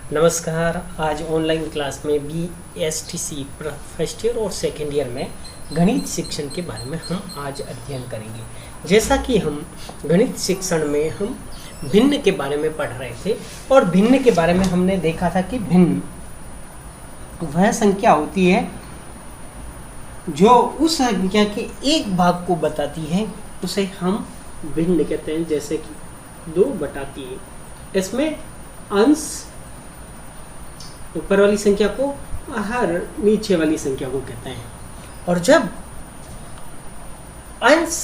नमस्कार। आज online class में BSTC फर्स्ट ईयर और सेकेंड ईयर में गणित शिक्षण के बारे में हम आज अध्ययन करेंगे। जैसा कि हम गणित शिक्षण में हम भिन्न के बारे में पढ़ रहे थे और भिन्न के बारे में हमने देखा था कि भिन्न वह संख्या होती है जो उस संख्या के एक भाग को बताती है, उसे हम भिन्न कहते हैं। जैसे कि 2/3, इसमें अंश ऊपर वाली संख्या को, हर नीचे वाली संख्या को कहते हैं। और जब अंश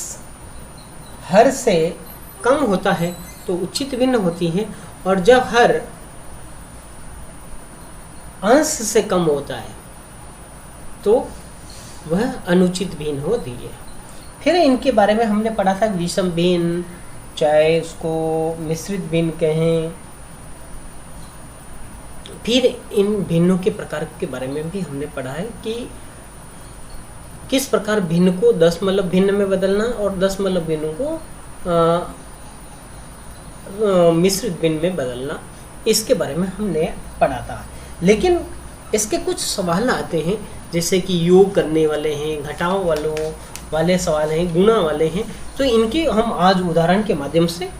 हर से कम होता है तो उचित भिन्न होती है, और जब हर अंश से कम होता है तो वह अनुचित भिन्न होती है। फिर इनके बारे में हमने पढ़ा था विषम भिन्न, चाहे उसको मिश्रित भिन्न कहें। फिर इन भिन्नों के प्रकार के बारे में भी हमने पढ़ा है कि किस प्रकार भिन्न को दशमलव भिन्न में बदलना और दशमलव भिन्न को मिश्रित भिन्न में बदलना, इसके बारे में हमने पढ़ा था। लेकिन इसके कुछ सवाल आते हैं, जैसे कि योग करने वाले हैं, घटाव वाले सवाल हैं, गुणा वाले हैं। तो इनके हम आज उदाहरण के माध्यम से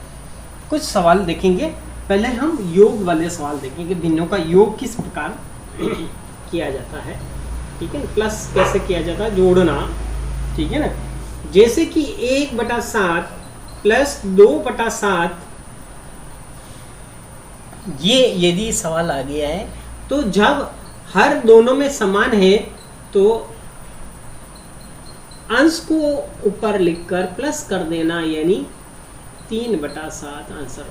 कुछ सवाल देखेंगे। पहले हम योग वाले सवाल देखेंगे, भिन्नों का योग किस प्रकार किया जाता है, ठीक है। प्लस कैसे किया जाता है, जोड़ना, ठीक है ना। जैसे कि 1/7 प्लस 2/7, ये यदि सवाल आ गया है तो जब हर दोनों में समान है तो अंश को ऊपर लिखकर प्लस कर देना, यानी 3/7 आंसर।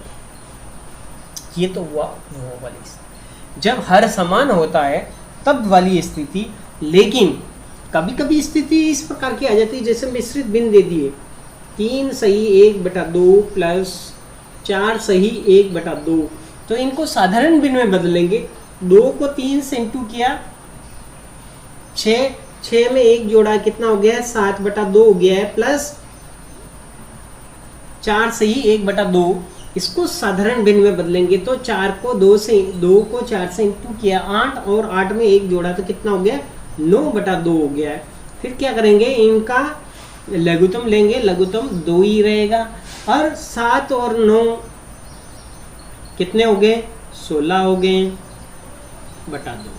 ये तो हुआ वो वाली। जब हर समान होता है तब वाली स्थिति। लेकिन कभी कभी स्थिति इस प्रकार की आ जाती है, जैसे मिश्रित भिन्न दे दिए, 3 सही 1/2 प्लस 4 सही 1/2, तो इनको साधारण भिन्न में बदलेंगे। 2 को 3 से इंटू किया, 6 में 1 जोड़ा, कितना हो गया है, 7/2 हो गया है, प्लस 4 सही 1/2, इसको साधारण भिन्न में बदलेंगे तो 4 को 2 को 4 से इंटू किया, 8, और 8 में 1 जोड़ा तो कितना हो गया, 9/2 हो गया है। फिर क्या करेंगे, इनका लघुत्तम लेंगे, लघुत्तम 2 ही रहेगा, और 7 और 9 कितने हो गए, 16 हो गए बटा 2।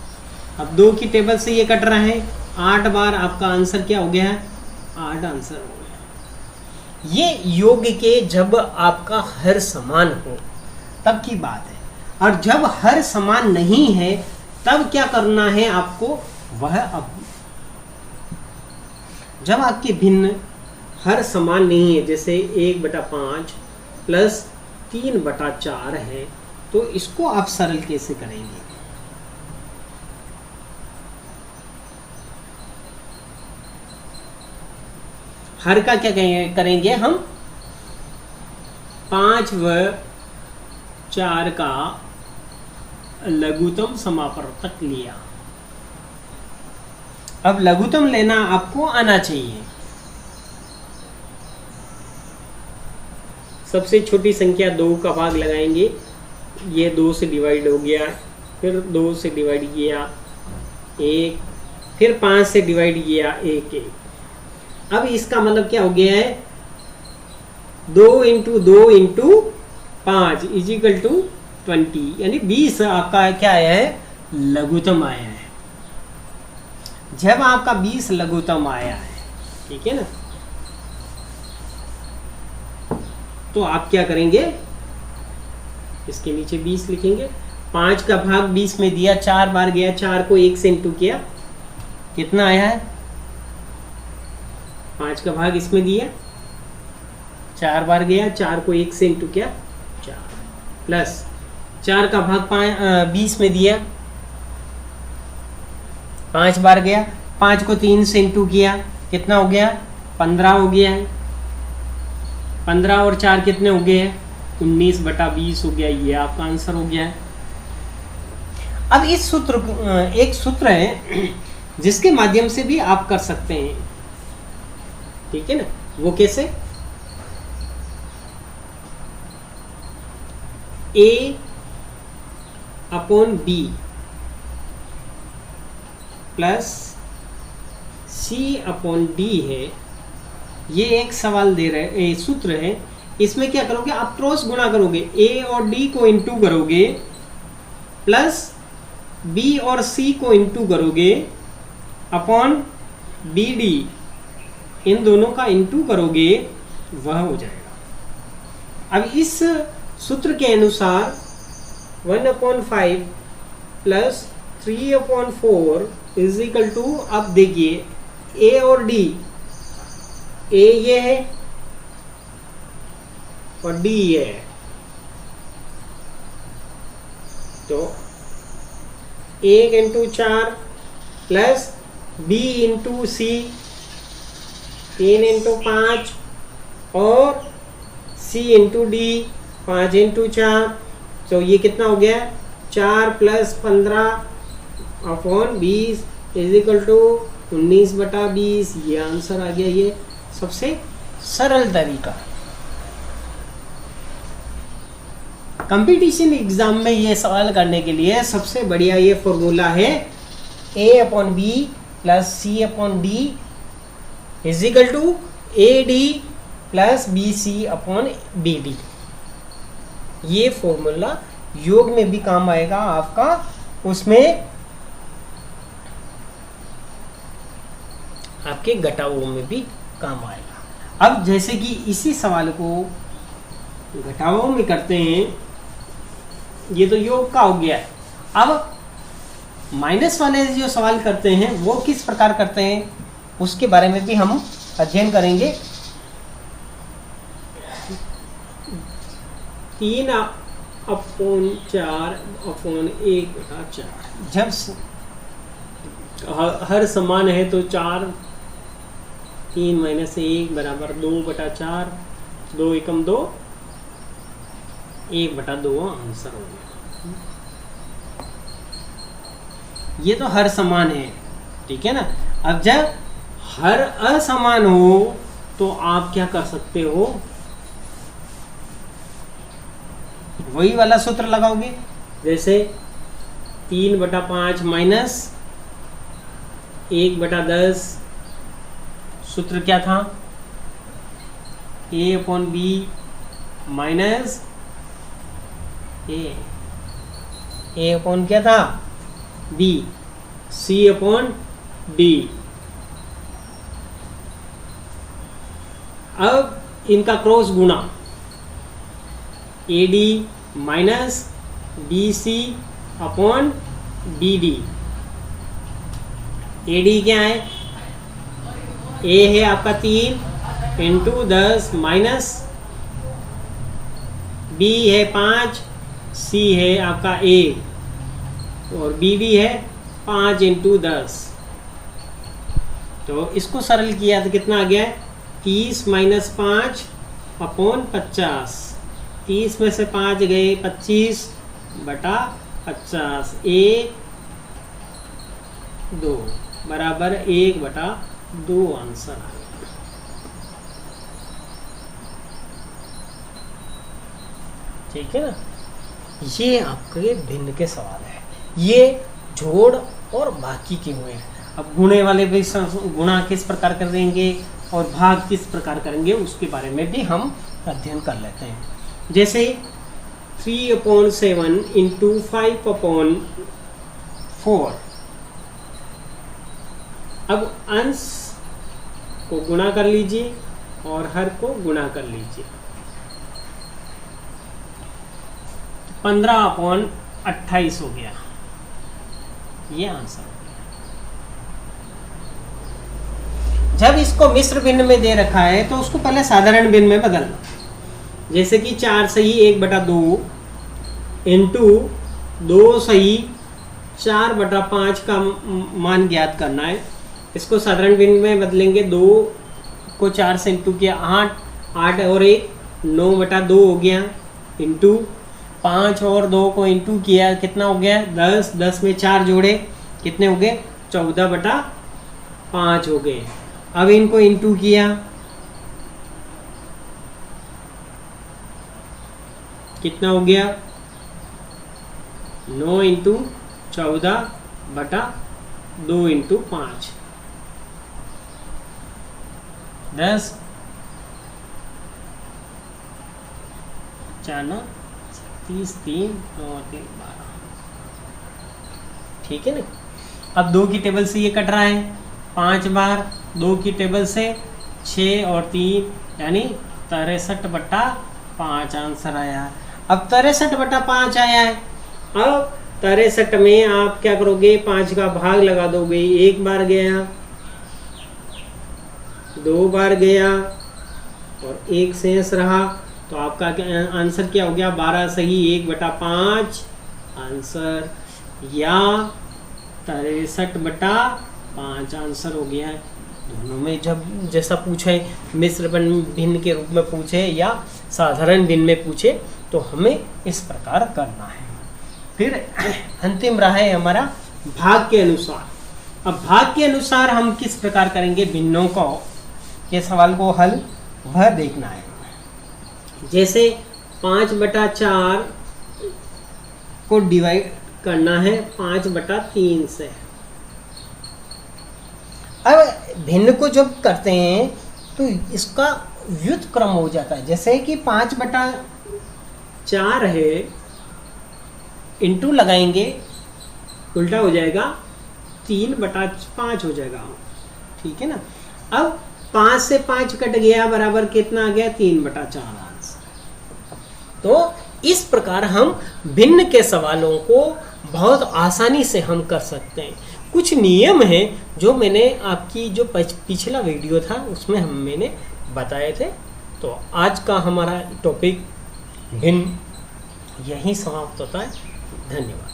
अब 2 की टेबल से ये कट रहा है, 8 बार आपका आंसर क्या हो गया है, 8 आंसर हो गया। ये योग के जब आपका हर समान हो तब की बात है, और जब हर समान नहीं है तब क्या करना है आपको, वह अब जब आपके भिन्न हर समान नहीं है, जैसे 1/5 प्लस 3/4 है, तो इसको आप सरल कैसे करेंगे। हर का क्या करेंगे हम, 5 व 4 का लघुत्तम समापवर्तक लिया। अब लघुत्तम लेना आपको आना चाहिए। सबसे छोटी संख्या 2 का भाग लगाएंगे, ये 2 से डिवाइड हो गया, फिर 2 से डिवाइड किया 1, फिर 5 से डिवाइड किया 1। अब इसका मतलब क्या हो गया है, 2 × 2 × 5 = 20, यानी 20 आपका क्या आया है, लघुत्तम आया है। जब आपका 20 लघुत्तम आया है, ठीक है ना, तो आप क्या करेंगे, इसके नीचे 20 लिखेंगे। 5 का भाग 20 में दिया, 4 बार गया, 4 को 1 से इंटू किया, कितना आया है, 5 का भाग इसमें दिया, 4 बार गया, 4 को 1 से इंटू किया 4, प्लस 4 का भाग 20 में दिया, 5 बार गया, 5 को 3 से इंटू किया, कितना हो गया, 15 हो गया है। 15 और 4 कितने हो गए हैं, 19/20 हो गया। ये आपका आंसर हो गया है। अब इस सूत्र, एक सूत्र है जिसके माध्यम से भी आप कर सकते हैं, ठीक है ना। वो कैसे, ए upon B plus C upon D है, ये एक सवाल दे रहे सूत्र है। इसमें क्या करोगे आप क्रॉस गुणा करोगे, ए और डी को इंटू करोगे प्लस बी और सी को इंटू करोगे अपॉन बी डी, इन दोनों का इंटू करोगे, वह हो जाएगा। अब इस सूत्र के अनुसार 1/5 प्लस 3/4 इज इक्वल टू, अब देखिए ए और डी, ए ये है और डी ये है, तो 1/4 प्लस बी इंटू सी 3/5 और सी इंटू डी 5/4, तो ये कितना हो गया 4 plus 15 upon 20 is equal to 19/20। ये आंसर आ गया, ये सबसे सरल तरीका। कंपटीशन एग्जाम में ये सवाल करने के लिए सबसे बढ़िया ये फॉर्मूला है a upon B plus C upon D is equal to A D plus B C upon B D. ये फॉर्मूला योग में भी काम आएगा आपका, उसमें आपके घटाओं में भी काम आएगा। अब जैसे कि इसी सवाल को घटाओं में करते हैं, ये तो योग का हो गया है। अब -1 जो सवाल करते हैं वो किस प्रकार करते हैं उसके बारे में भी हम अध्ययन करेंगे। 3/4/1/4 जब हर समान है तो 4, 3 - 1 बराबर 2/4, 2 एकम 2, 1/2 आंसर हो गया। ये तो हर समान है, ठीक है ना। अब जब हर असमान हो तो आप क्या कर सकते हो, वही वाला सूत्र लगाओगे। जैसे 3/5 माइनस 1/10, सूत्र क्या था a upon B minus A upon क्या था बी, सी अपॉन डी। अब इनका क्रॉस गुणा A D minus B C upon B D. A D क्या है, ए है आपका 3 इंटू 10 माइनस बी है 5, सी है आपका 1 और बी डी है 5 इंटू 10। तो इसको सरल किया तो कितना आ गया है 30 - 5 अपॉन 50। 30 में से 5 गए 25/50, 1/2 बराबर 1/2 आंसर आ गया। ठीक है ना। ये आपके भिन्न के सवाल है, ये जोड़ और बाकी के हुए हैं। अब गुणे वाले भी गुणा किस प्रकार करेंगे और भाग किस प्रकार करेंगे उसके बारे में भी हम अध्ययन कर लेते हैं। जैसे 3/7 इंटू 5/4। अब अंश को गुणा कर लीजिए और हर को गुणा कर लीजिए। 15/28 हो गया, ये आंसर हो गया। जब इसको मिश्र भिन्न में दे रखा है तो उसको पहले साधारण भिन्न में बदलना। जैसे कि 4 सही 1/2 इंटू 2 सही 4/5 का मान ज्ञात करना है। इसको साधारण भिन्न में बदलेंगे, 2 को 4 से इंटू किया 8, 8 और 1 9/2 हो गया, इंटू 5 और 2 को इंटू किया कितना हो गया 10, 10 में 4 जोड़े कितने हो गए 14/5 हो गए। अब इनको इंटू किया कितना हो गया 9 इंटू 14/2 इंटू 5 10 4 9 30 3 9 3 12। ठीक है ना। अब 2 की टेबल से ये कट रहा है 5 बार, 2 की टेबल से 6 और 3 यानी 63/5 आंसर आया। अब 63/5 आया है। अब 63 में आप क्या करोगे, 5 का भाग लगा दोगे। 1 बार गया, 2 बार गया और 1 शेष रहा, तो आपका आंसर क्या हो गया, 12 सही 1/5 आंसर, या 63/5 आंसर हो गया है। दोनों में जब जैसा पूछे, मिश्र भिन्न के रूप में पूछे या साधारण भिन्न में पूछे, तो हमें इस प्रकार करना है। फिर अंतिम रहा है हमारा भाग के अनुसार। अब भाग के अनुसार हम किस प्रकार करेंगे भिन्नों को, ये सवाल को हल वह देखना है। जैसे 5/4 को डिवाइड करना है 5/3 से। अब भिन्न को जब करते हैं तो इसका व्युत्क्रम हो जाता है। जैसे कि 5/4 है, इंटू लगाएंगे उल्टा हो जाएगा 3/5 हो जाएगा। ठीक है ना। अब 5 से 5 कट गया, बराबर कितना आ गया, 3/4 आंसर। तो इस प्रकार हम भिन्न के सवालों को बहुत आसानी से हम कर सकते हैं। कुछ नियम हैं जो मैंने आपकी जो पिछला वीडियो था उसमें मैंने बताए थे। तो आज का हमारा टॉपिक भिन्न यहीं समाप्त होता है। धन्यवाद।